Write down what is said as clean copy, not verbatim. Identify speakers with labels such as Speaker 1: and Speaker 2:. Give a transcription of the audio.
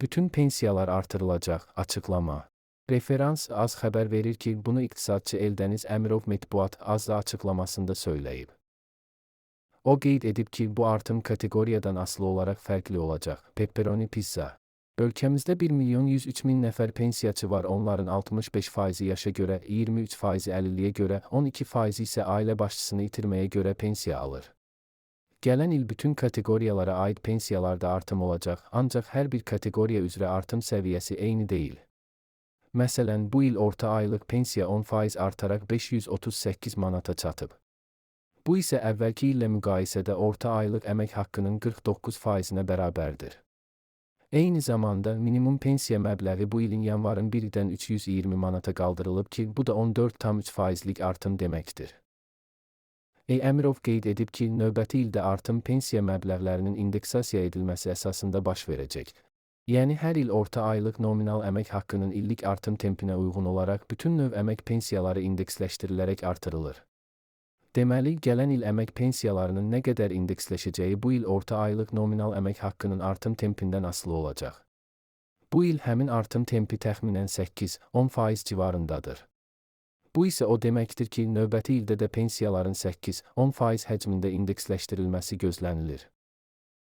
Speaker 1: Bütün pensiyalar artırılacaq, açıqlama. Referans az xəbər verir ki, bunu iqtisadçı Eldəniz Əmirov Mətbuat Azda açıqlamasında söyləyib. O qeyd edib ki, bu artım kateqoriyadan asılı olaraq fərqli olacaq. Pepperoni pizza. Ölkəmizdə 1.103.000 nəfər pensiyaçı var, onların 65% yaşa görə, 23% əlilliyə görə, 12% isə ailə başçısını itirməyə görə pensiya alır. Gələn il bütün kateqoriyalara aid pensiyalarda artım olacaq, ancaq hər bir kateqoriya üzrə artım səviyyəsi eyni deyil. Məsələn, bu il orta aylıq pensiya 10% artaraq 538 manata çatıb. Bu isə əvvəlki illə müqayisədə orta aylıq əmək haqqının 49%-nə bərabərdir. Eyni zamanda minimum pensiya məbləği bu ilin yanvarın 1-dən 320 manata qaldırılıb ki, bu da 14,3%lik artım deməkdir. Əmirov qeyd edib ki, növbəti ildə artım pensiya məbləğlərinin indeksasiya edilməsi əsasında baş verəcək. Yəni hər il orta aylıq nominal əmək haqqının illik artım tempinə uyğun olaraq bütün növ əmək pensiyaları indeksləşdirilərək artırılır. Deməli, gələn il əmək pensiyalarının nə qədər indeksləşəcəyi bu il orta aylıq nominal əmək haqqının artım tempindən asılı olacaq. Bu il həmin artım tempi təxminən 8-10% civarındadır. Bu isə o deməkdir ki, növbəti ildə də pensiyaların 8-10% həcmində indeksləşdirilməsi gözlənilir.